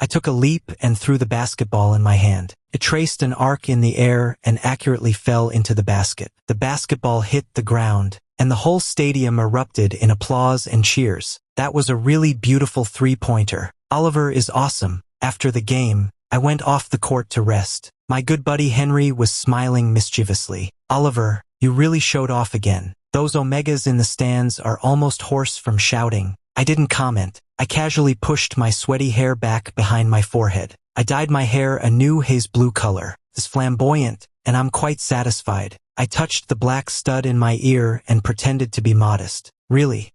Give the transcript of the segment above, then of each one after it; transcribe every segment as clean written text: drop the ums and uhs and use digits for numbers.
I took a leap and threw the basketball in my hand. It traced an arc in the air and accurately fell into the basket. The basketball hit the ground, and the whole stadium erupted in applause and cheers. That was a really beautiful three-pointer. Oliver is awesome. After the game, I went off the court to rest. My good buddy Henry was smiling mischievously. Oliver, you really showed off again. Those omegas in the stands are almost hoarse from shouting. I didn't comment. I casually pushed my sweaty hair back behind my forehead. I dyed my hair a new haze blue color. It's flamboyant, and I'm quite satisfied. I touched the black stud in my ear and pretended to be modest. Really?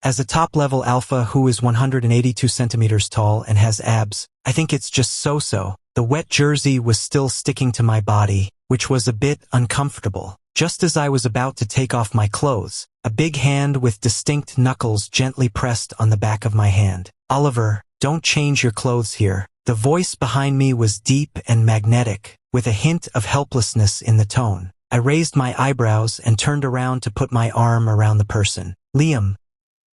As a top-level alpha who is 182 centimeters tall and has abs, I think it's just so-so. The wet jersey was still sticking to my body, which was a bit uncomfortable. Just as I was about to take off my clothes, a big hand with distinct knuckles gently pressed on the back of my hand. Oliver, don't change your clothes here. The voice behind me was deep and magnetic, with a hint of helplessness in the tone. I raised my eyebrows and turned around to put my arm around the person. Liam,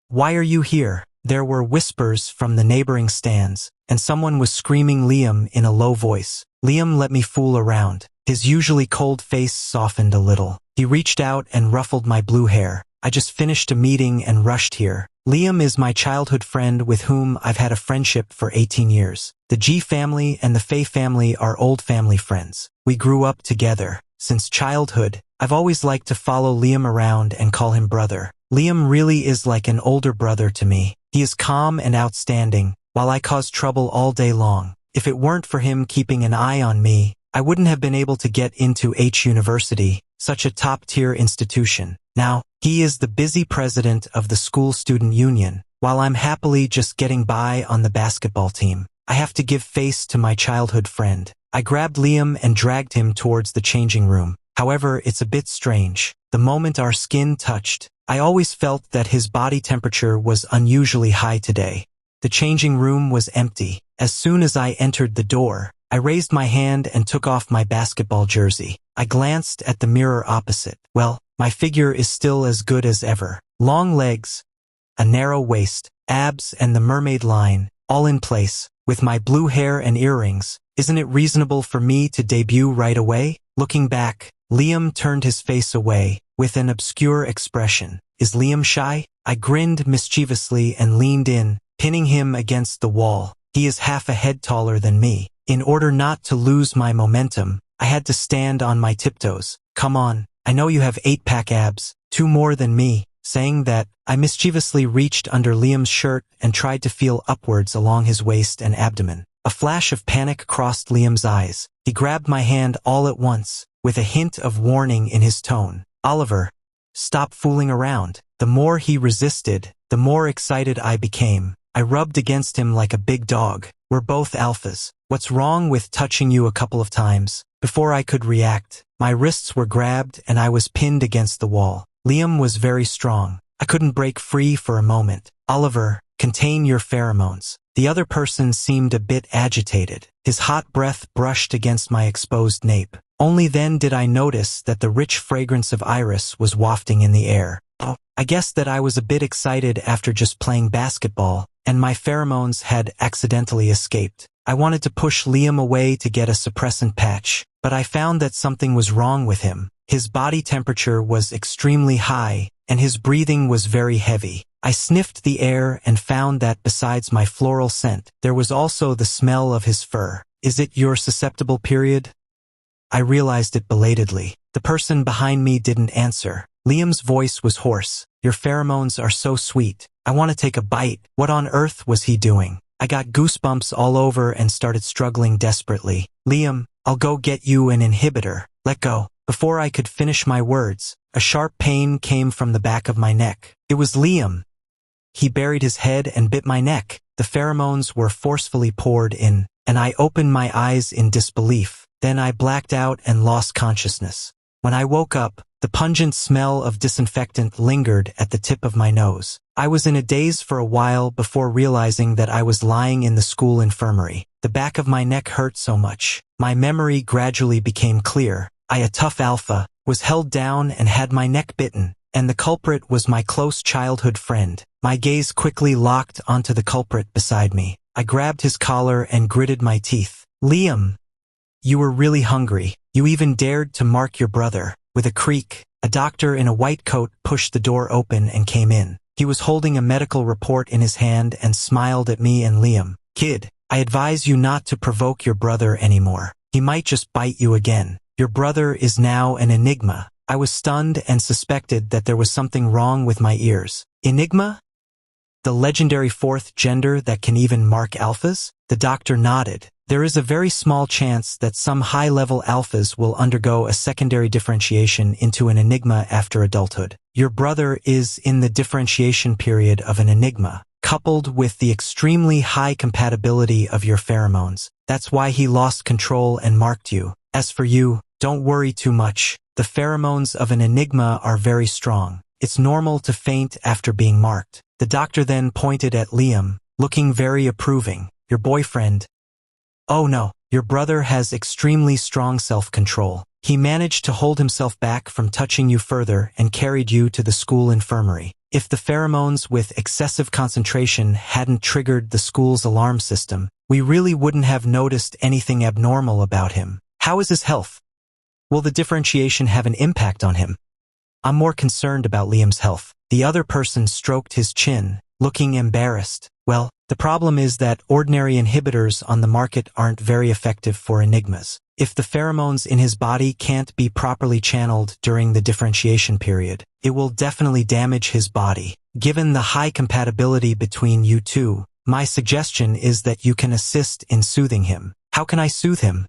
why are you here? There were whispers from the neighboring stands, and someone was screaming Liam in a low voice. Liam let me fool around. His usually cold face softened a little. He reached out and ruffled my blue hair. I just finished a meeting and rushed here. Liam is my childhood friend with whom I've had a friendship for 18 years. The G family and the Faye family are old family friends. We grew up together. Since childhood, I've always liked to follow Liam around and call him brother. Liam really is like an older brother to me. He is calm and outstanding, while I cause trouble all day long. If it weren't for him keeping an eye on me, I wouldn't have been able to get into H University, such a top-tier institution. Now, he is the busy president of the school student union, while I'm happily just getting by on the basketball team. I have to give face to my childhood friend. I grabbed Liam and dragged him towards the changing room. However, it's a bit strange. The moment our skin touched, I always felt that his body temperature was unusually high today. The changing room was empty. As soon as I entered the door, I raised my hand and took off my basketball jersey. I glanced at the mirror opposite. Well, my figure is still as good as ever. Long legs, a narrow waist, abs and the mermaid line, all in place, with my blue hair and earrings. Isn't it reasonable for me to debut right away? Looking back, Liam turned his face away, with an obscure expression. Is Liam shy? I grinned mischievously and leaned in, pinning him against the wall. He is half a head taller than me. In order not to lose my momentum, I had to stand on my tiptoes. Come on, I know you have 8-pack abs, 2 more than me. Saying that, I mischievously reached under Liam's shirt and tried to feel upwards along his waist and abdomen. A flash of panic crossed Liam's eyes. He grabbed my hand all at once, with a hint of warning in his tone. Oliver, stop fooling around. The more he resisted, the more excited I became. I rubbed against him like a big dog. We're both alphas. What's wrong with touching you a couple of times? Before I could react, my wrists were grabbed and I was pinned against the wall. Liam was very strong. I couldn't break free for a moment. Oliver, contain your pheromones. The other person seemed a bit agitated. His hot breath brushed against my exposed nape. Only then did I notice that the rich fragrance of iris was wafting in the air. Oh, I guess that I was a bit excited after just playing basketball, and my pheromones had accidentally escaped. I wanted to push Liam away to get a suppressant patch, but I found that something was wrong with him. His body temperature was extremely high, and his breathing was very heavy. I sniffed the air and found that besides my floral scent, there was also the smell of his fur. Is it your susceptible period? I realized it belatedly. The person behind me didn't answer. Liam's voice was hoarse. Your pheromones are so sweet. I want to take a bite. What on earth was he doing? I got goosebumps all over and started struggling desperately. Liam, I'll go get you an inhibitor. Let go. Before I could finish my words, a sharp pain came from the back of my neck. It was Liam. He buried his head and bit my neck. The pheromones were forcefully poured in, and I opened my eyes in disbelief. Then I blacked out and lost consciousness. When I woke up, the pungent smell of disinfectant lingered at the tip of my nose. I was in a daze for a while before realizing that I was lying in the school infirmary. The back of my neck hurt so much. My memory gradually became clear. I, a tough alpha, was held down and had my neck bitten, and the culprit was my close childhood friend. My gaze quickly locked onto the culprit beside me. I grabbed his collar and gritted my teeth. Liam, you were really hungry. You even dared to mark your brother. With a creak, a doctor in a white coat pushed the door open and came in. He was holding a medical report in his hand and smiled at me and Liam. Kid, I advise you not to provoke your brother anymore. He might just bite you again. Your brother is now an enigma. I was stunned and suspected that there was something wrong with my ears. Enigma? The legendary fourth gender that can even mark alphas? The doctor nodded. There is a very small chance that some high-level alphas will undergo a secondary differentiation into an enigma after adulthood. Your brother is in the differentiation period of an enigma, coupled with the extremely high compatibility of your pheromones. That's why he lost control and marked you. As for you, don't worry too much. The pheromones of an enigma are very strong. It's normal to faint after being marked. The doctor then pointed at Liam, looking very approving. Your boyfriend. Oh no, your brother has extremely strong self-control. He managed to hold himself back from touching you further and carried you to the school infirmary. If the pheromones with excessive concentration hadn't triggered the school's alarm system, we really wouldn't have noticed anything abnormal about him. How is his health? Will the differentiation have an impact on him? I'm more concerned about Liam's health. The other person stroked his chin, looking embarrassed. Well, the problem is that ordinary inhibitors on the market aren't very effective for enigmas. If the pheromones in his body can't be properly channeled during the differentiation period, it will definitely damage his body. Given the high compatibility between you two, my suggestion is that you can assist in soothing him. How can I soothe him?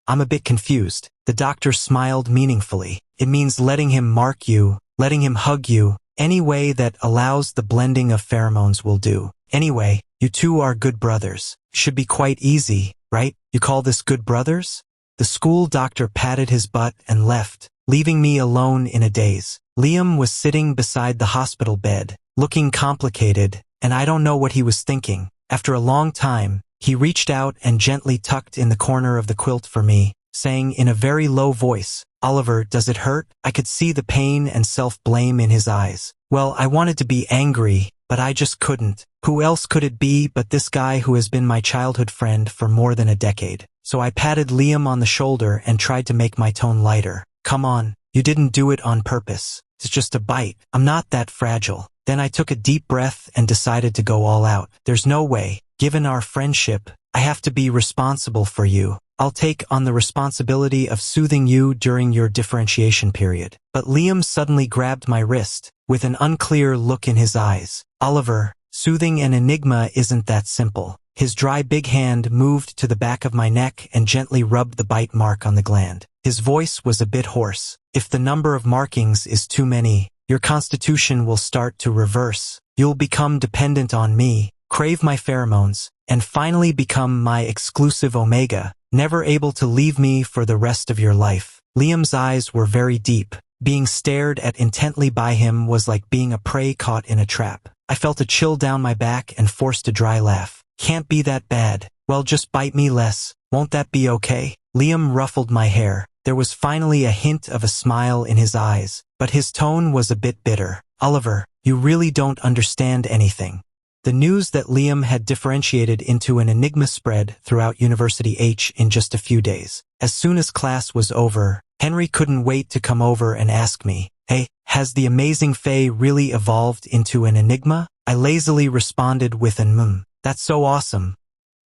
I'm a bit confused. The doctor smiled meaningfully. It means letting him mark you, letting him hug you, any way that allows the blending of pheromones will do. Anyway, you two are good brothers. Should be quite easy, right? You call this good brothers? The school doctor patted his butt and left, leaving me alone in a daze. Liam was sitting beside the hospital bed, looking complicated, and I don't know what he was thinking. After a long time, he reached out and gently tucked in the corner of the quilt for me, saying in a very low voice, "Oliver, does it hurt?" I could see the pain and self-blame in his eyes. Well, I wanted to be angry, but I just couldn't. Who else could it be but this guy who has been my childhood friend for more than a decade? So I patted Liam on the shoulder and tried to make my tone lighter. Come on, you didn't do it on purpose. It's just a bite. I'm not that fragile. Then I took a deep breath and decided to go all out. There's no way. Given our friendship, I have to be responsible for you. I'll take on the responsibility of soothing you during your differentiation period. But Liam suddenly grabbed my wrist, with an unclear look in his eyes. Oliver, soothing an enigma isn't that simple. His dry big hand moved to the back of my neck and gently rubbed the bite mark on the gland. His voice was a bit hoarse. If the number of markings is too many, your constitution will start to reverse. You'll become dependent on me, crave my pheromones, and finally become my exclusive omega, never able to leave me for the rest of your life. Liam's eyes were very deep. Being stared at intently by him was like being a prey caught in a trap. I felt a chill down my back and forced a dry laugh. Can't be that bad. Well, just bite me less. Won't that be okay? Liam ruffled my hair. There was finally a hint of a smile in his eyes, but his tone was a bit bitter. Oliver, you really don't understand anything. The news that Liam had differentiated into an enigma spread throughout University H in just a few days. As soon as class was over, Henry couldn't wait to come over and ask me, "Hey, has the amazing Fae really evolved into an enigma?" I lazily responded with an That's so awesome.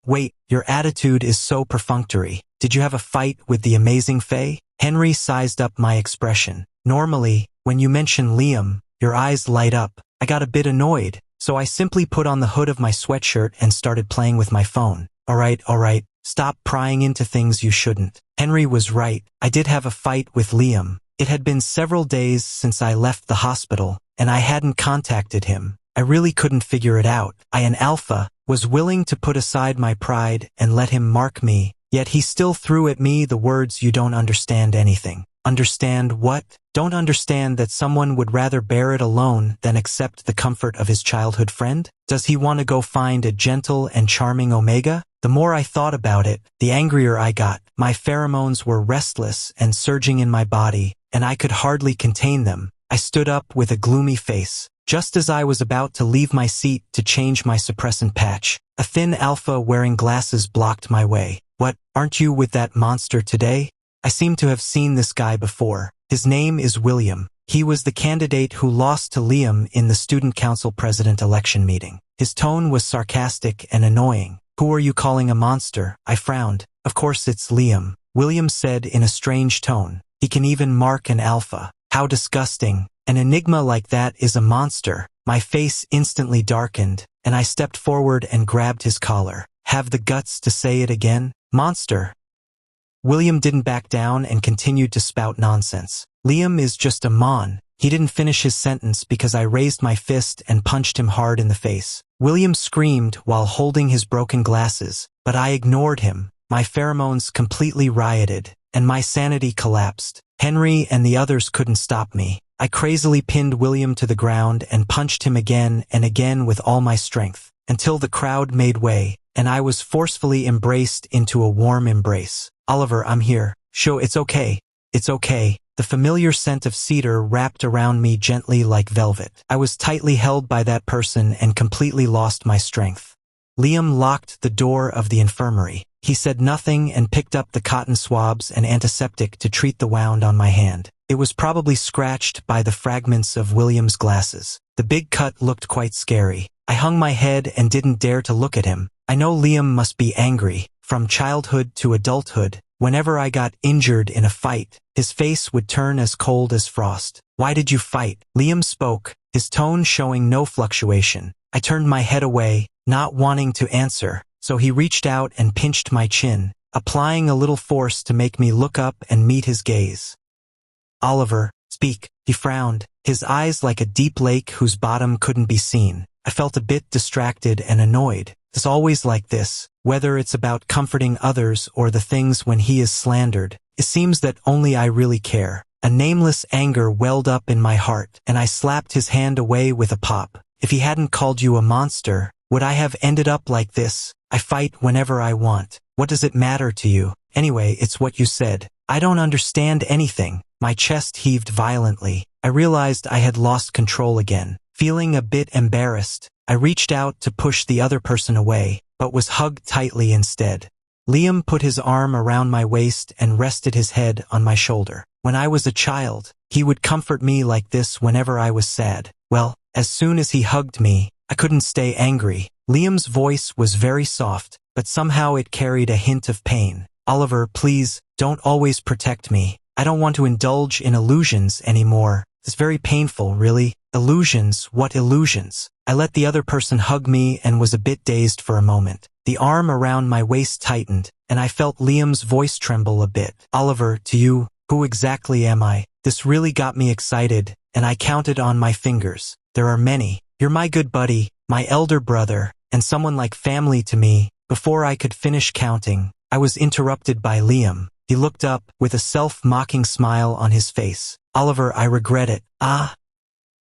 Wait, your attitude is so perfunctory. Did you have a fight with the amazing Fae? Henry sized up my expression. Normally, when you mention Liam, your eyes light up. I got a bit annoyed, so I simply put on the hood of my sweatshirt and started playing with my phone. All right, stop prying into things you shouldn't. Henry was right. I did have a fight with Liam. It had been several days since I left the hospital, and I hadn't contacted him. I really couldn't figure it out. I, an alpha, was willing to put aside my pride and let him mark me, yet he still threw at me the words, "You don't understand anything." Understand what? Don't understand that someone would rather bear it alone than accept the comfort of his childhood friend? Does he want to go find a gentle and charming omega? The more I thought about it, the angrier I got. My pheromones were restless and surging in my body, and I could hardly contain them. I stood up with a gloomy face. Just as I was about to leave my seat to change my suppressant patch, a thin alpha wearing glasses blocked my way. "What, aren't you with that monster today? I seem to have seen this guy before. His name is William. He was the candidate who lost to Liam in the student council president election meeting." His tone was sarcastic and annoying. "Who are you calling a monster?" I frowned. "Of course it's Liam," William said in a strange tone. "He can even mark an alpha. How disgusting. An Enigma like that is a monster." My face instantly darkened, and I stepped forward and grabbed his collar. "Have the guts to say it again? Monster." William didn't back down and continued to spout nonsense. "Liam is just a mon." He didn't finish his sentence because I raised my fist and punched him hard in the face. William screamed while holding his broken glasses, but I ignored him. My pheromones completely rioted, and my sanity collapsed. Henry and the others couldn't stop me. I crazily pinned William to the ground and punched him again and again with all my strength, until the crowd made way, and I was forcefully embraced into a warm embrace. "Oliver, I'm here. Show, it's okay. It's okay." The familiar scent of cedar wrapped around me gently like velvet. I was tightly held by that person and completely lost my strength. Liam locked the door of the infirmary. He said nothing and picked up the cotton swabs and antiseptic to treat the wound on my hand. It was probably scratched by the fragments of William's glasses. The big cut looked quite scary. I hung my head and didn't dare to look at him. I know Liam must be angry. From childhood to adulthood, whenever I got injured in a fight, his face would turn as cold as frost. "Why did you fight?" Liam spoke, his tone showing no fluctuation. I turned my head away, not wanting to answer, so he reached out and pinched my chin, applying a little force to make me look up and meet his gaze. "Oliver, speak." He frowned, his eyes like a deep lake whose bottom couldn't be seen. I felt a bit distracted and annoyed. It's always like this, whether it's about comforting others or the things when he is slandered. It seems that only I really care. A nameless anger welled up in my heart, and I slapped his hand away with a pop. "If he hadn't called you a monster, would I have ended up like this? I fight whenever I want. What does it matter to you? Anyway, it's what you said. I don't understand anything." My chest heaved violently. I realized I had lost control again. Feeling a bit embarrassed, I reached out to push the other person away, but was hugged tightly instead. Liam put his arm around my waist and rested his head on my shoulder. When I was a child, he would comfort me like this whenever I was sad. Well, as soon as he hugged me, I couldn't stay angry. Liam's voice was very soft, but somehow it carried a hint of pain. "Oliver, please, don't always protect me. I don't want to indulge in illusions anymore. It's very painful, really." "Illusions? What illusions?" I let the other person hug me and was a bit dazed for a moment. The arm around my waist tightened, and I felt Liam's voice tremble a bit. "Oliver, to you, who exactly am I?" This really got me excited, and I counted on my fingers. "There are many. You're my good buddy, my elder brother, and someone like family to me." Before I could finish counting, I was interrupted by Liam. He looked up, with a self-mocking smile on his face. "Oliver, I regret it." "Ah?"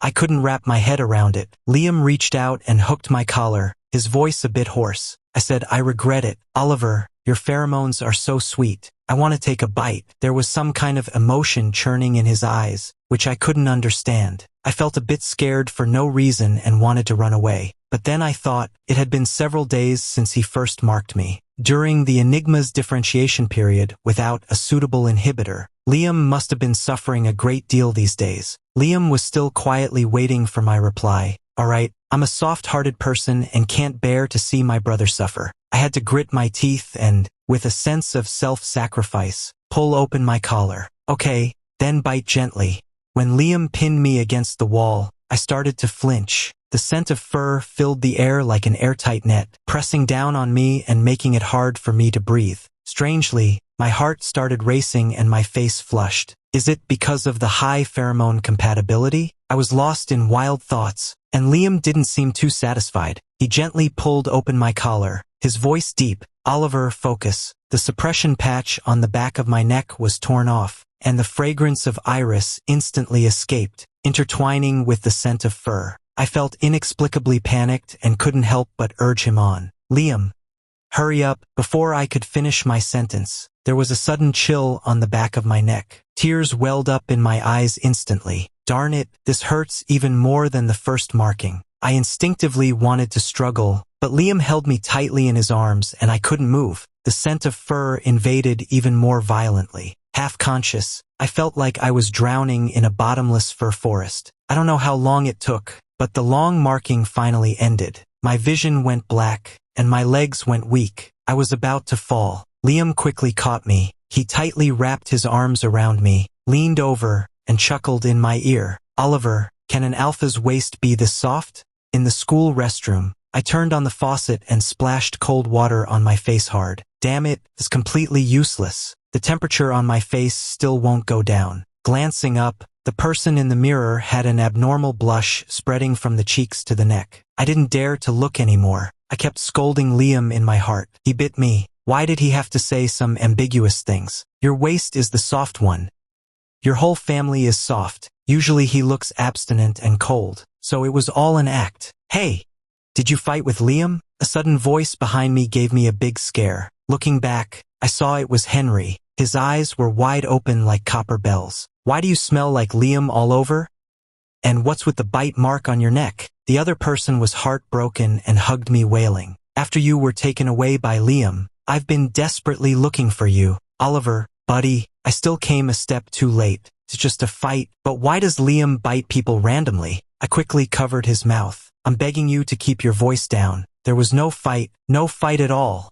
I couldn't wrap my head around it. Liam reached out and hooked my collar, his voice a bit hoarse. I said, "I regret it. Oliver, your pheromones are so sweet. I want to take a bite." There was some kind of emotion churning in his eyes, which I couldn't understand. I felt a bit scared for no reason and wanted to run away. But then I thought, it had been several days since he first marked me. During the Enigma's differentiation period, without a suitable inhibitor, Liam must have been suffering a great deal these days. Liam was still quietly waiting for my reply. "All right, I'm a soft-hearted person and can't bear to see my brother suffer." I had to grit my teeth and, with a sense of self-sacrifice, pull open my collar. "Okay, then bite gently." When Liam pinned me against the wall, I started to flinch. The scent of fur filled the air like an airtight net, pressing down on me and making it hard for me to breathe. Strangely, my heart started racing and my face flushed. Is it because of the high pheromone compatibility? I was lost in wild thoughts, and Liam didn't seem too satisfied. He gently pulled open my collar, his voice deep. "Oliver, focus." The suppression patch on the back of my neck was torn off, and the fragrance of iris instantly escaped, intertwining with the scent of fur. I felt inexplicably panicked and couldn't help but urge him on. "Liam, hurry up." Before I could finish my sentence, there was a sudden chill on the back of my neck. Tears welled up in my eyes instantly. Darn it, this hurts even more than the first marking. I instinctively wanted to struggle, but Liam held me tightly in his arms and I couldn't move. The scent of fur invaded even more violently. Half conscious, I felt like I was drowning in a bottomless fur forest. I don't know how long it took, but the long marking finally ended. My vision went black, and my legs went weak. I was about to fall. Liam quickly caught me. He tightly wrapped his arms around me, leaned over, and chuckled in my ear. Oliver, can an alpha's waist be this soft? In the school restroom, I turned on the faucet and splashed cold water on my face hard. Damn it, it's completely useless. The temperature on my face still won't go down. Glancing up, the person in the mirror had an abnormal blush spreading from the cheeks to the neck. I didn't dare to look anymore. I kept scolding Liam in my heart. He bit me. Why did he have to say some ambiguous things? Your waist is the soft one. Your whole family is soft. Usually he looks abstinent and cold. So it was all an act. Hey, did you fight with Liam? A sudden voice behind me gave me a big scare. Looking back, I saw it was Henry. His eyes were wide open like copper bells. Why do you smell like Liam all over? And what's with the bite mark on your neck? The other person was heartbroken and hugged me wailing. After you were taken away by Liam, I've been desperately looking for you. Oliver, buddy, I still came a step too late. It's just a fight. But why does Liam bite people randomly? I quickly covered his mouth. I'm begging you to keep your voice down. There was no fight at all.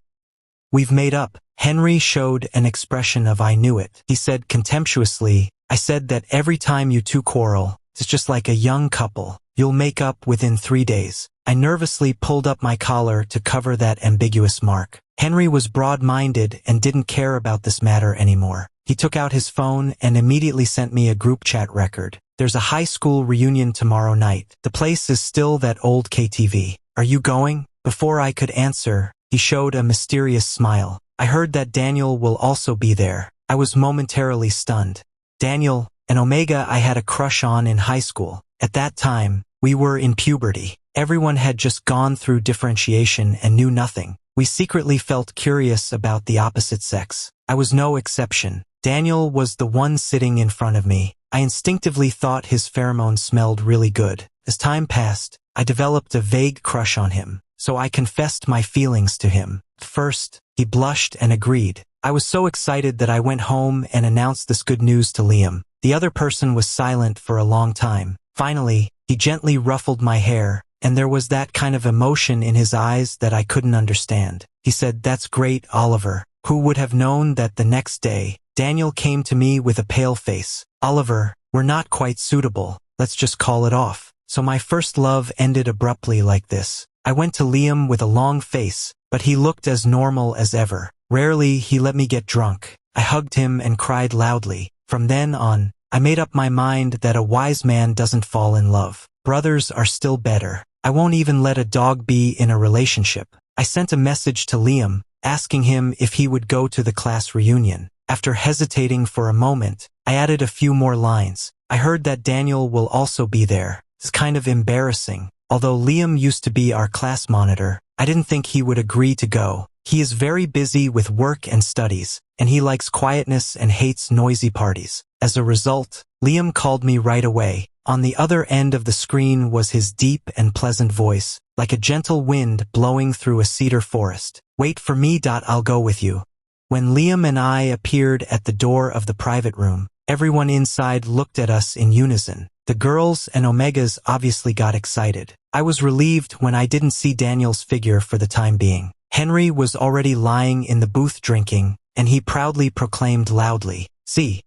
We've made up. Henry showed an expression of I knew it. He said contemptuously, I said that every time you two quarrel, it's just like a young couple. You'll make up within 3 days. I nervously pulled up my collar to cover that ambiguous mark. Henry was broad-minded and didn't care about this matter anymore. He took out his phone and immediately sent me a group chat record. There's a high school reunion tomorrow night. The place is still that old KTV. Are you going? Before I could answer, he showed a mysterious smile. I heard that Daniel will also be there. I was momentarily stunned. Daniel, an Omega I had a crush on in high school. At that time, we were in puberty. Everyone had just gone through differentiation and knew nothing. We secretly felt curious about the opposite sex. I was no exception. Daniel was the one sitting in front of me. I instinctively thought his pheromones smelled really good. As time passed, I developed a vague crush on him, so I confessed my feelings to him. First, he blushed and agreed. I was so excited that I went home and announced this good news to Liam. The other person was silent for a long time. Finally, he gently ruffled my hair, and there was that kind of emotion in his eyes that I couldn't understand. He said, "That's great, Oliver." Who would have known that the next day, Daniel came to me with a pale face. "Oliver, we're not quite suitable. Let's just call it off." So my first love ended abruptly like this. I went to Liam with a long face, but he looked as normal as ever. Rarely he let me get drunk. I hugged him and cried loudly. From then on, I made up my mind that a wise man doesn't fall in love. Brothers are still better. I won't even let a dog be in a relationship. I sent a message to Liam, asking him if he would go to the class reunion. After hesitating for a moment, I added a few more lines. I heard that Daniel will also be there. It's kind of embarrassing. Although Liam used to be our class monitor, I didn't think he would agree to go. He is very busy with work and studies, and he likes quietness and hates noisy parties. As a result, Liam called me right away. On the other end of the screen was his deep and pleasant voice, like a gentle wind blowing through a cedar forest. "Wait for me. I'll go with you." When Liam and I appeared at the door of the private room, everyone inside looked at us in unison. The girls and Omegas obviously got excited. I was relieved when I didn't see Daniel's figure for the time being. Henry was already lying in the booth drinking, and he proudly proclaimed loudly, "See,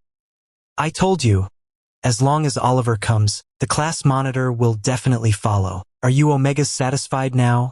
I told you. As long as Oliver comes, the class monitor will definitely follow. Are you Omegas satisfied now?"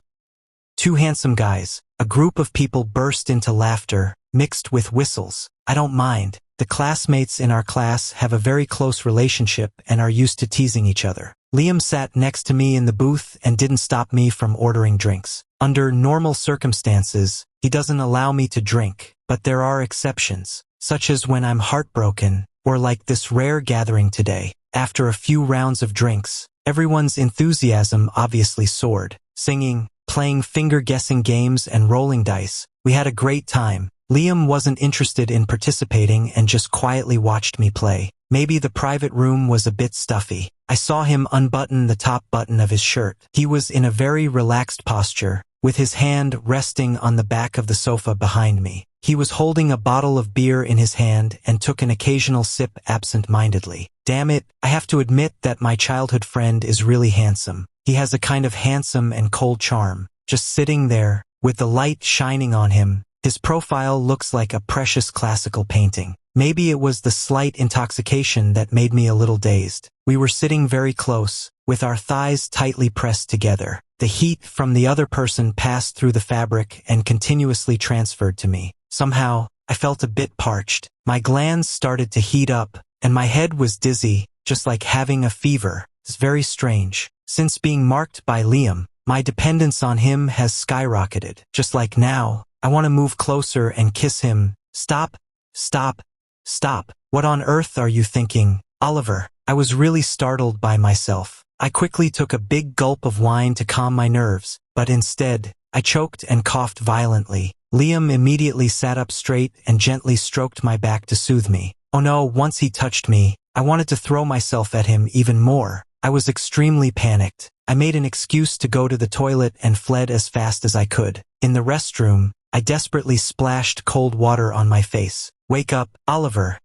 Two handsome guys. A group of people burst into laughter, mixed with whistles. I don't mind. The classmates in our class have a very close relationship and are used to teasing each other. Liam sat next to me in the booth and didn't stop me from ordering drinks. Under normal circumstances, he doesn't allow me to drink, but there are exceptions, such as when I'm heartbroken, or like this rare gathering today. After a few rounds of drinks, everyone's enthusiasm obviously soared. Singing, playing finger-guessing games and rolling dice. We had a great time. Liam wasn't interested in participating and just quietly watched me play. Maybe the private room was a bit stuffy. I saw him unbutton the top button of his shirt. He was in a very relaxed posture, with his hand resting on the back of the sofa behind me. He was holding a bottle of beer in his hand and took an occasional sip absent-mindedly. Damn it, I have to admit that my childhood friend is really handsome. He has a kind of handsome and cold charm. Just sitting there, with the light shining on him, his profile looks like a precious classical painting. Maybe it was the slight intoxication that made me a little dazed. We were sitting very close, with our thighs tightly pressed together. The heat from the other person passed through the fabric and continuously transferred to me. Somehow, I felt a bit parched. My glands started to heat up, and my head was dizzy, just like having a fever. It's very strange. Since being marked by Liam, my dependence on him has skyrocketed. Just like now, I want to move closer and kiss him. Stop, stop, stop. What on earth are you thinking, Oliver? I was really startled by myself. I quickly took a big gulp of wine to calm my nerves, but instead, I choked and coughed violently. Liam immediately sat up straight and gently stroked my back to soothe me. Oh no, once he touched me, I wanted to throw myself at him even more. I was extremely panicked. I made an excuse to go to the toilet and fled as fast as I could. In the restroom, I desperately splashed cold water on my face. Wake up, Oliver.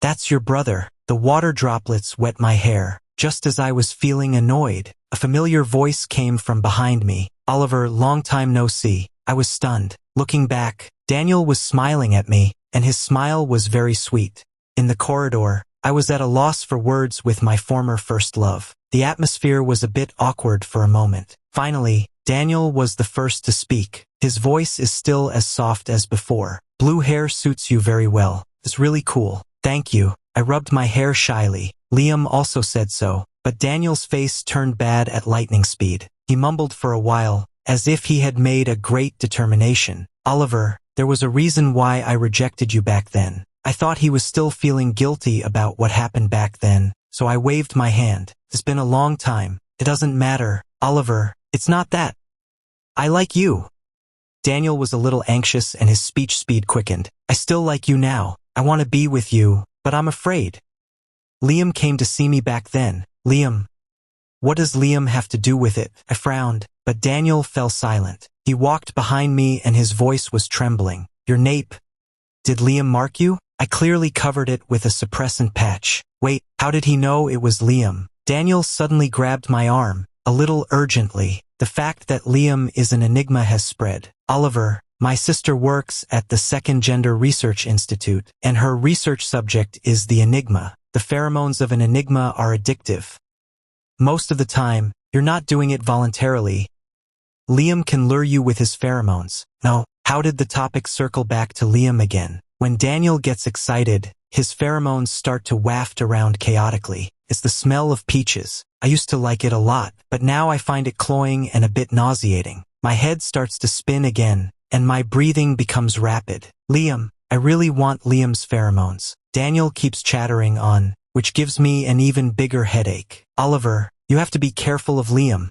That's your brother. The water droplets wet my hair. Just as I was feeling annoyed, a familiar voice came from behind me. Oliver, long time no see. I was stunned. Looking back, Daniel was smiling at me, and his smile was very sweet. In the corridor, I was at a loss for words with my former first love. The atmosphere was a bit awkward for a moment. Finally, Daniel was the first to speak. His voice is still as soft as before. Blue hair suits you very well. It's really cool. Thank you. I rubbed my hair shyly. Liam also said so, but Daniel's face turned bad at lightning speed. He mumbled for a while, as if he had made a great determination. Oliver, there was a reason why I rejected you back then. I thought he was still feeling guilty about what happened back then, so I waved my hand. It's been a long time. It doesn't matter, Oliver. It's not that. I like you. Daniel was a little anxious and his speech speed quickened. I still like you now. I want to be with you, but I'm afraid. Liam came to see me back then. Liam. What does Liam have to do with it? I frowned, but Daniel fell silent. He walked behind me and his voice was trembling. Your nape. Did Liam mark you? I clearly covered it with a suppressant patch. Wait, how did he know it was Liam? Daniel suddenly grabbed my arm, a little urgently. The fact that Liam is an enigma has spread. Oliver, my sister works at the Second Gender Research Institute, and her research subject is the enigma. The pheromones of an enigma are addictive. Most of the time, you're not doing it voluntarily. Liam can lure you with his pheromones. No, how did the topic circle back to Liam again? When Daniel gets excited, his pheromones start to waft around chaotically. It's the smell of peaches. I used to like it a lot, but now I find it cloying and a bit nauseating. My head starts to spin again, and my breathing becomes rapid. Liam, I really want Liam's pheromones. Daniel keeps chattering on, which gives me an even bigger headache. Oliver, you have to be careful of Liam.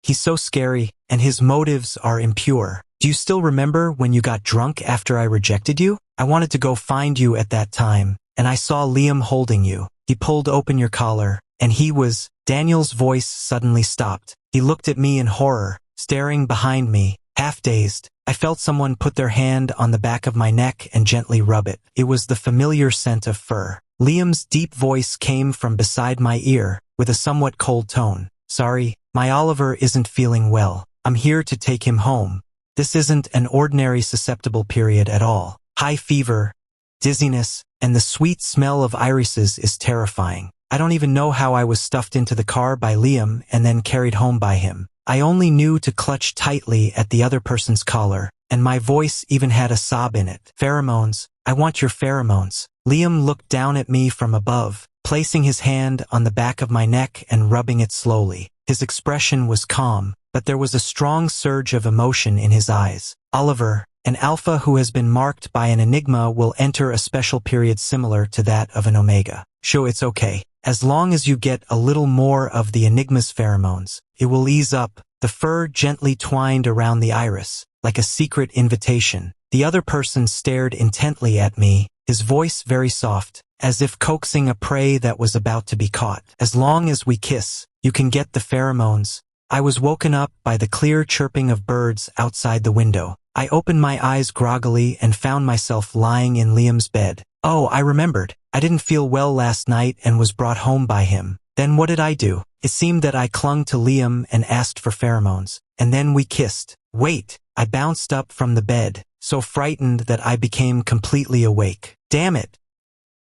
He's so scary, and his motives are impure. Do you still remember when you got drunk after I rejected you? I wanted to go find you at that time, and I saw Liam holding you. He pulled open your collar, and he was... Daniel's voice suddenly stopped. He looked at me in horror, staring behind me, half-dazed. I felt someone put their hand on the back of my neck and gently rub it. It was the familiar scent of fur. Liam's deep voice came from beside my ear, with a somewhat cold tone. Sorry, my Oliver isn't feeling well. I'm here to take him home. This isn't an ordinary susceptible period at all. High fever, dizziness, and the sweet smell of irises is terrifying. I don't even know how I was stuffed into the car by Liam and then carried home by him. I only knew to clutch tightly at the other person's collar, and my voice even had a sob in it. Pheromones, I want your pheromones. Liam looked down at me from above, placing his hand on the back of my neck and rubbing it slowly. His expression was calm, but there was a strong surge of emotion in his eyes. Oliver, an alpha who has been marked by an enigma will enter a special period similar to that of an omega. Sure, it's okay. As long as you get a little more of the enigma's pheromones, it will ease up, the fur gently twined around the iris, like a secret invitation. The other person stared intently at me, his voice very soft, as if coaxing a prey that was about to be caught. As long as we kiss, you can get the pheromones. I was woken up by the clear chirping of birds outside the window. I opened my eyes groggily and found myself lying in Liam's bed. Oh, I remembered. I didn't feel well last night and was brought home by him. Then what did I do? It seemed that I clung to Liam and asked for pheromones. And then we kissed. Wait! I bounced up from the bed, so frightened that I became completely awake. Damn it!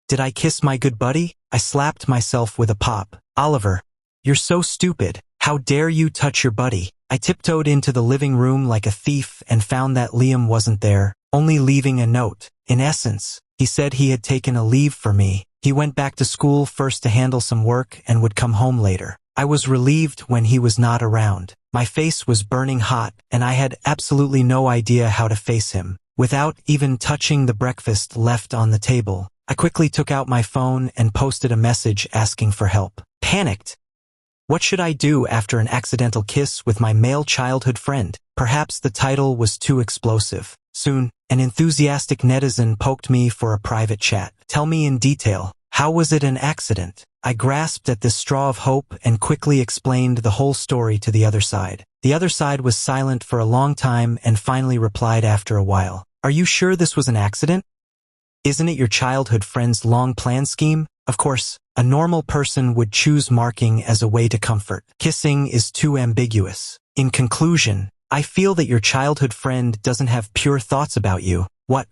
Did I kiss my good buddy? I slapped myself with a pop. Oliver, you're so stupid. How dare you touch your buddy? I tiptoed into the living room like a thief and found that Liam wasn't there, only leaving a note. In essence, he said he had taken a leave for me. He went back to school first to handle some work and would come home later. I was relieved when he was not around. My face was burning hot, and I had absolutely no idea how to face him. Without even touching the breakfast left on the table, I quickly took out my phone and posted a message asking for help. Panicked. What should I do after an accidental kiss with my male childhood friend? Perhaps the title was too explosive. Soon, an enthusiastic netizen poked me for a private chat. Tell me in detail, how was it an accident? I grasped at this straw of hope and quickly explained the whole story to the other side. The other side was silent for a long time and finally replied after a while. Are you sure this was an accident? Isn't it your childhood friend's long-planned scheme? Of course, a normal person would choose marking as a way to comfort. Kissing is too ambiguous. In conclusion, I feel that your childhood friend doesn't have pure thoughts about you. What?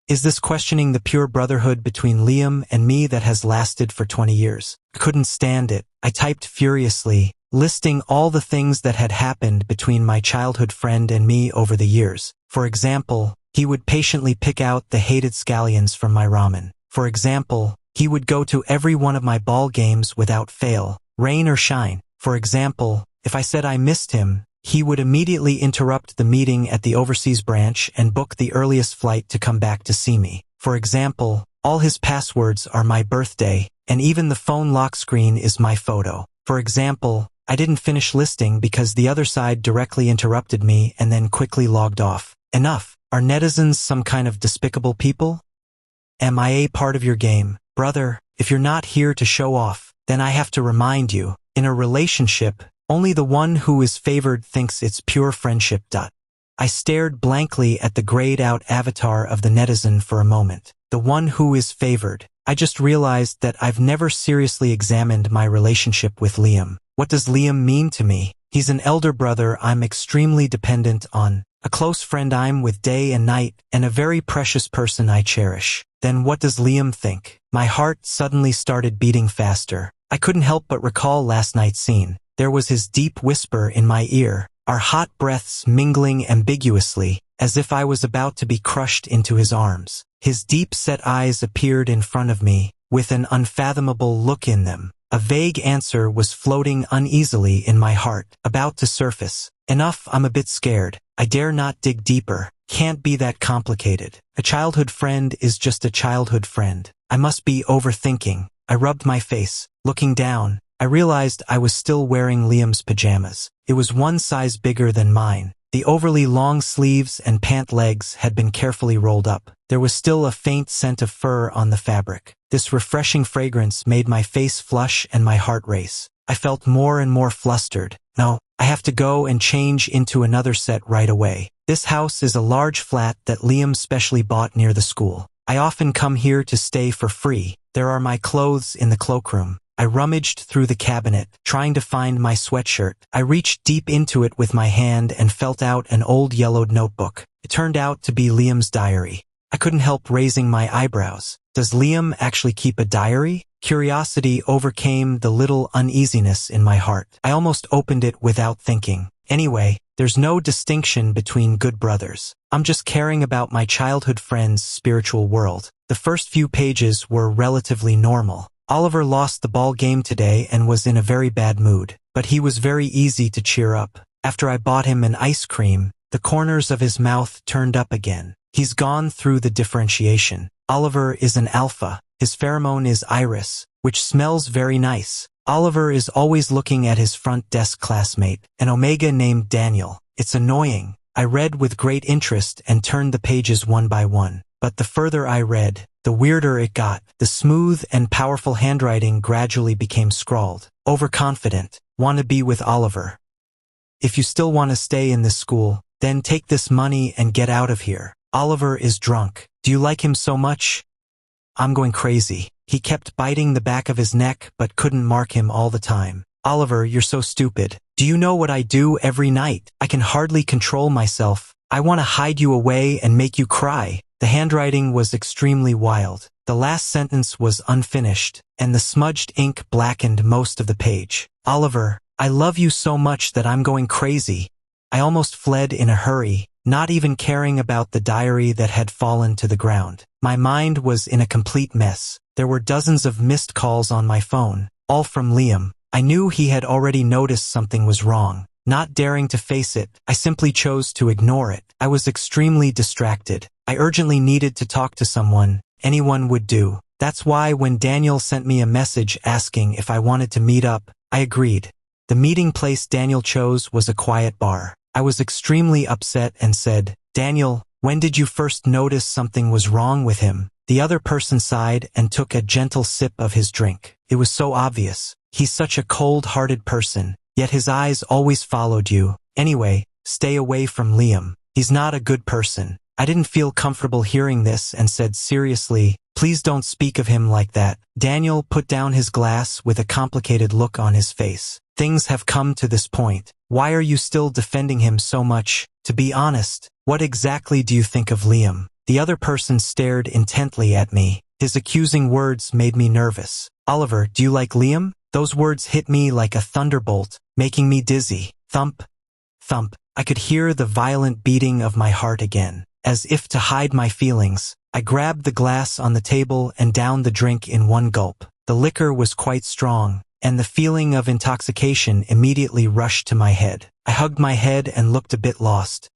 Is this questioning the pure brotherhood between Liam and me that has lasted for 20 years? I couldn't stand it. I typed furiously, listing all the things that had happened between my childhood friend and me over the years. For example, he would patiently pick out the hated scallions from my ramen. For example, he would go to every one of my ball games without fail, rain or shine. For example, if I said I missed him, he would immediately interrupt the meeting at the overseas branch and book the earliest flight to come back to see me. For example, all his passwords are my birthday, and even the phone lock screen is my photo. For example, I didn't finish listing because the other side directly interrupted me and then quickly logged off. Enough. Are netizens some kind of despicable people? Am I a part of your game? Brother, if you're not here to show off, then I have to remind you, in a relationship, only the one who is favored thinks it's pure friendship. I stared blankly at the grayed-out avatar of the netizen for a moment. The one who is favored. I just realized that I've never seriously examined my relationship with Liam. What does Liam mean to me? He's an elder brother I'm extremely dependent on, a close friend I'm with day and night, and a very precious person I cherish. Then what does Liam think? My heart suddenly started beating faster. I couldn't help but recall last night's scene. There was his deep whisper in my ear, our hot breaths mingling ambiguously, as if I was about to be crushed into his arms. His deep-set eyes appeared in front of me, with an unfathomable look in them. A vague answer was floating uneasily in my heart, about to surface. Enough, I'm a bit scared. I dare not dig deeper. Can't be that complicated. A childhood friend is just a childhood friend. I must be overthinking. I rubbed my face. Looking down, I realized I was still wearing Liam's pajamas. It was one size bigger than mine. The overly long sleeves and pant legs had been carefully rolled up. There was still a faint scent of fur on the fabric. This refreshing fragrance made my face flush and my heart race. I felt more and more flustered. No, I have to go and change into another set right away. This house is a large flat that Liam specially bought near the school. I often come here to stay for free. There are my clothes in the cloakroom. I rummaged through the cabinet, trying to find my sweatshirt. I reached deep into it with my hand and felt out an old yellowed notebook. It turned out to be Liam's diary. I couldn't help raising my eyebrows. Does Liam actually keep a diary? Curiosity overcame the little uneasiness in my heart. I almost opened it without thinking. Anyway, there's no distinction between good brothers. I'm just caring about my childhood friend's spiritual world. The first few pages were relatively normal. Oliver lost the ball game today and was in a very bad mood, but he was very easy to cheer up. After I bought him an ice cream, the corners of his mouth turned up again. He's gone through the differentiation. Oliver is an alpha. His pheromone is Iris, which smells very nice. Oliver is always looking at his front desk classmate, an omega named Daniel. It's annoying. I read with great interest and turned the pages one by one. But the further I read, the weirder it got. The smooth and powerful handwriting gradually became scrawled. Overconfident. Wanna be with Oliver. If you still want to stay in this school, then take this money and get out of here. Oliver is drunk. Do you like him so much? I'm going crazy. He kept biting the back of his neck but couldn't mark him all the time. Oliver, you're so stupid. Do you know what I do every night? I can hardly control myself. I want to hide you away and make you cry. The handwriting was extremely wild. The last sentence was unfinished, and the smudged ink blackened most of the page. Oliver, I love you so much that I'm going crazy. I almost fled in a hurry, not even caring about the diary that had fallen to the ground. My mind was in a complete mess. There were dozens of missed calls on my phone, all from Liam. I knew he had already noticed something was wrong. Not daring to face it, I simply chose to ignore it. I was extremely distracted. I urgently needed to talk to someone. Anyone would do. That's why when Daniel sent me a message asking if I wanted to meet up, I agreed. The meeting place Daniel chose was a quiet bar. I was extremely upset and said, Daniel, when did you first notice something was wrong with him? The other person sighed and took a gentle sip of his drink. It was so obvious. He's such a cold-hearted person, yet his eyes always followed you. Anyway, stay away from Liam. He's not a good person. I didn't feel comfortable hearing this and said seriously, please don't speak of him like that. Daniel put down his glass with a complicated look on his face. Things have come to this point. Why are you still defending him so much? To be honest, what exactly do you think of Liam? The other person stared intently at me. His accusing words made me nervous. Oliver, do you like Liam? Those words hit me like a thunderbolt, making me dizzy. Thump, thump. I could hear the violent beating of my heart again. As if to hide my feelings, I grabbed the glass on the table and downed the drink in one gulp. The liquor was quite strong, and the feeling of intoxication immediately rushed to my head. I hugged my head and looked a bit lost.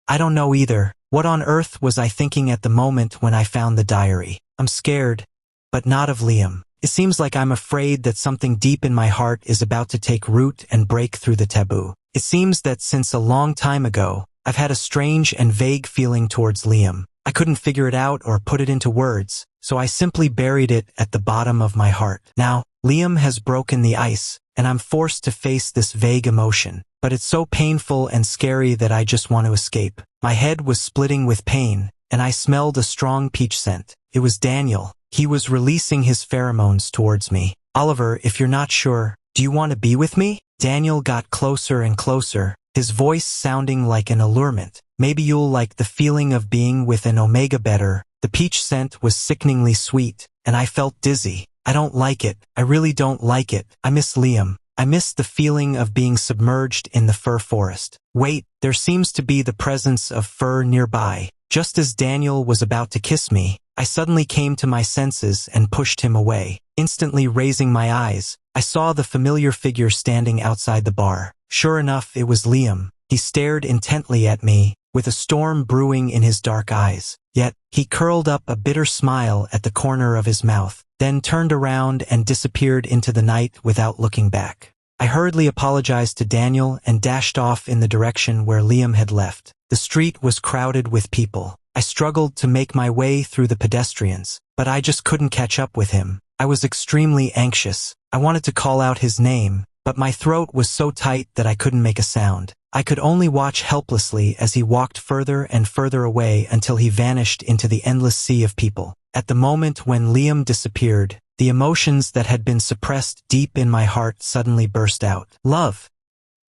I don't know either. What on earth was I thinking at the moment when I found the diary? I'm scared, but not of Liam. It seems like I'm afraid that something deep in my heart is about to take root and break through the taboo. It seems that since a long time ago, I've had a strange and vague feeling towards Liam. I couldn't figure it out or put it into words, so I simply buried it at the bottom of my heart. Now, Liam has broken the ice, and I'm forced to face this vague emotion. But it's so painful and scary that I just want to escape. My head was splitting with pain, and I smelled a strong peach scent. It was Daniel. He was releasing his pheromones towards me. Oliver, if you're not sure, do you want to be with me? Daniel got closer and closer, his voice sounding like an allurement. Maybe you'll like the feeling of being with an omega better. The peach scent was sickeningly sweet, and I felt dizzy. I don't like it. I really don't like it. I miss Liam. I miss the feeling of being submerged in the fir forest. Wait, there seems to be the presence of fur nearby. Just as Daniel was about to kiss me, I suddenly came to my senses and pushed him away. Instantly raising my eyes, I saw the familiar figure standing outside the bar. Sure enough, it was Liam. He stared intently at me, with a storm brewing in his dark eyes. Yet, he curled up a bitter smile at the corner of his mouth, then turned around and disappeared into the night without looking back. I hurriedly apologized to Daniel and dashed off in the direction where Liam had left. The street was crowded with people. I struggled to make my way through the pedestrians, but I just couldn't catch up with him. I was extremely anxious. I wanted to call out his name, but my throat was so tight that I couldn't make a sound. I could only watch helplessly as he walked further and further away until he vanished into the endless sea of people. At the moment when Liam disappeared, the emotions that had been suppressed deep in my heart suddenly burst out. Love.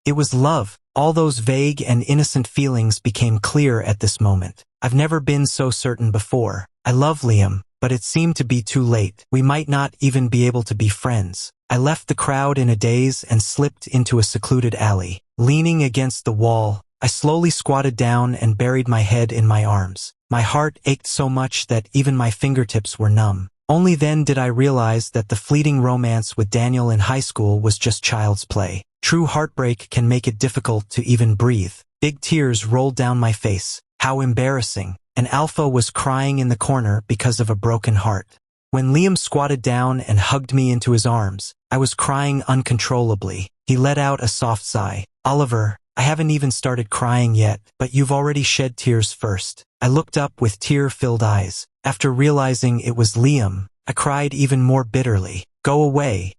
It was love. All those vague and innocent feelings became clear at this moment. I've never been so certain before. I love Liam, but it seemed to be too late. We might not even be able to be friends. I left the crowd in a daze and slipped into a secluded alley. Leaning against the wall, I slowly squatted down and buried my head in my arms. My heart ached so much that even my fingertips were numb. Only then did I realize that the fleeting romance with Daniel in high school was just child's play. True heartbreak can make it difficult to even breathe. Big tears rolled down my face. How embarrassing. And Alpha was crying in the corner because of a broken heart. When Liam squatted down and hugged me into his arms, I was crying uncontrollably. He let out a soft sigh. Oliver, I haven't even started crying yet, but you've already shed tears first. I looked up with tear-filled eyes. After realizing it was Liam, I cried even more bitterly. Go away.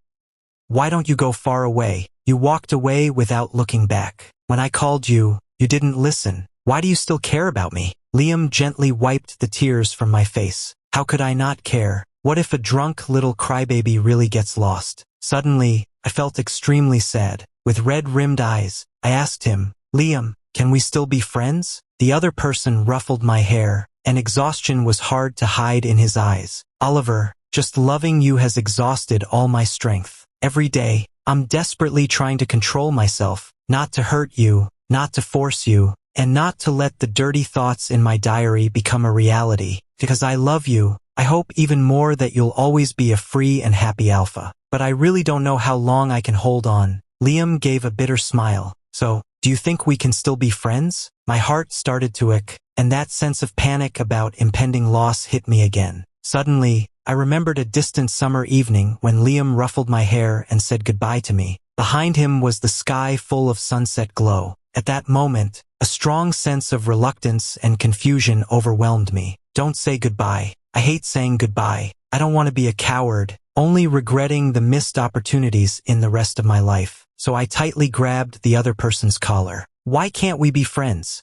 Why don't you go far away? You walked away without looking back. When I called you, you didn't listen. Why do you still care about me? Liam gently wiped the tears from my face. How could I not care? What if a drunk little crybaby really gets lost? Suddenly, I felt extremely sad. With red-rimmed eyes, I asked him, Liam, can we still be friends? The other person ruffled my hair, and exhaustion was hard to hide in his eyes. Oliver, just loving you has exhausted all my strength. Every day, I'm desperately trying to control myself, not to hurt you, not to force you, and not to let the dirty thoughts in my diary become a reality. Because I love you, I hope even more that you'll always be a free and happy alpha. But I really don't know how long I can hold on. Liam gave a bitter smile. So, do you think we can still be friends? My heart started to ache, and that sense of panic about impending loss hit me again. Suddenly, I remembered a distant summer evening when Liam ruffled my hair and said goodbye to me. Behind him was the sky full of sunset glow. At that moment, a strong sense of reluctance and confusion overwhelmed me. Don't say goodbye. I hate saying goodbye. I don't want to be a coward, only regretting the missed opportunities in the rest of my life. So I tightly grabbed the other person's collar. Why can't we be friends?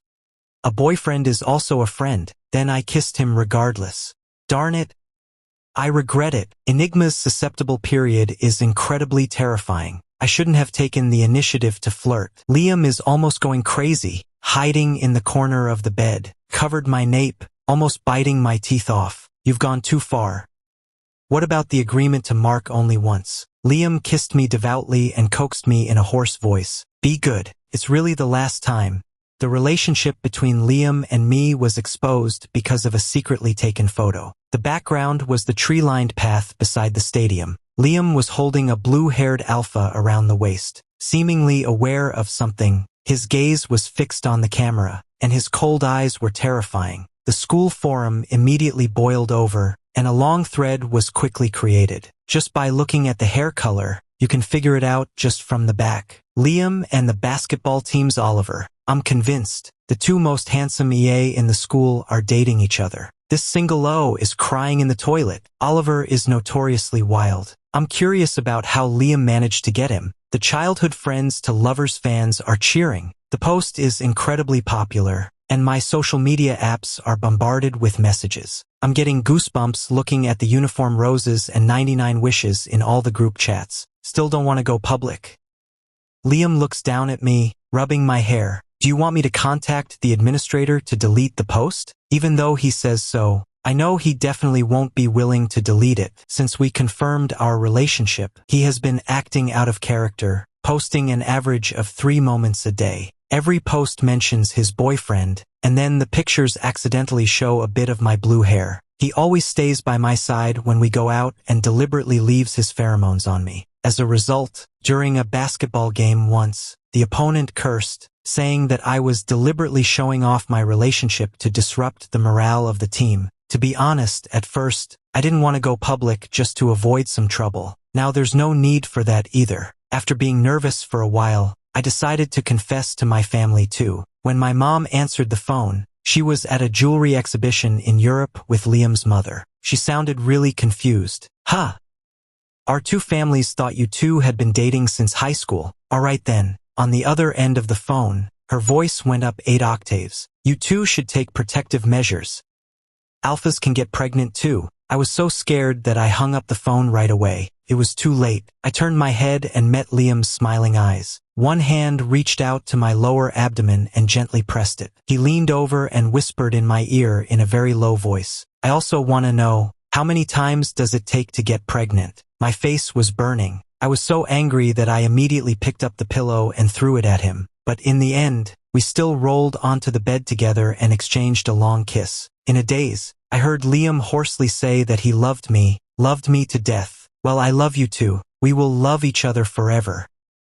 A boyfriend is also a friend. Then I kissed him regardless. Darn it. I regret it. Enigma's susceptible period is incredibly terrifying. I shouldn't have taken the initiative to flirt. Liam is almost going crazy, hiding in the corner of the bed, covered my nape, almost biting my teeth off. You've gone too far. What about the agreement to mark only once? Liam kissed me devoutly and coaxed me in a hoarse voice. Be good. It's really the last time. The relationship between Liam and me was exposed because of a secretly taken photo. The background was the tree-lined path beside the stadium. Liam was holding a blue-haired alpha around the waist. Seemingly aware of something, his gaze was fixed on the camera, and his cold eyes were terrifying. The school forum immediately boiled over, and a long thread was quickly created. Just by looking at the hair color, you can figure it out just from the back. Liam and the basketball team's Oliver. I'm convinced the two most handsome EA in the school are dating each other. This single O is crying in the toilet. Oliver is notoriously wild. I'm curious about how Liam managed to get him. The childhood friends to lovers fans are cheering. The post is incredibly popular, and my social media apps are bombarded with messages. I'm getting goosebumps looking at the uniform roses and 99 wishes in all the group chats. Still don't want to go public. Liam looks down at me, rubbing my hair. Do you want me to contact the administrator to delete the post? Even though he says so, I know he definitely won't be willing to delete it. Since we confirmed our relationship, he has been acting out of character, posting an average of 3 moments a day. Every post mentions his boyfriend, and then the pictures accidentally show a bit of my blue hair. He always stays by my side when we go out and deliberately leaves his pheromones on me. As a result, during a basketball game once, the opponent cursed, saying that I was deliberately showing off my relationship to disrupt the morale of the team. To be honest, at first, I didn't want to go public just to avoid some trouble. Now there's no need for that either. After being nervous for a while, I decided to confess to my family too. When my mom answered the phone, she was at a jewelry exhibition in Europe with Liam's mother. She sounded really confused. Huh? Our two families thought you two had been dating since high school. All right then. On the other end of the phone, her voice went up 8 octaves. You two should take protective measures. Alphas can get pregnant too. I was so scared that I hung up the phone right away. It was too late. I turned my head and met Liam's smiling eyes. One hand reached out to my lower abdomen and gently pressed it. He leaned over and whispered in my ear in a very low voice. I also want to know, how many times does it take to get pregnant? My face was burning. I was so angry that I immediately picked up the pillow and threw it at him. But in the end, we still rolled onto the bed together and exchanged a long kiss. In a daze, I heard Liam hoarsely say that he loved me to death. Well, I love you too. We will love each other forever.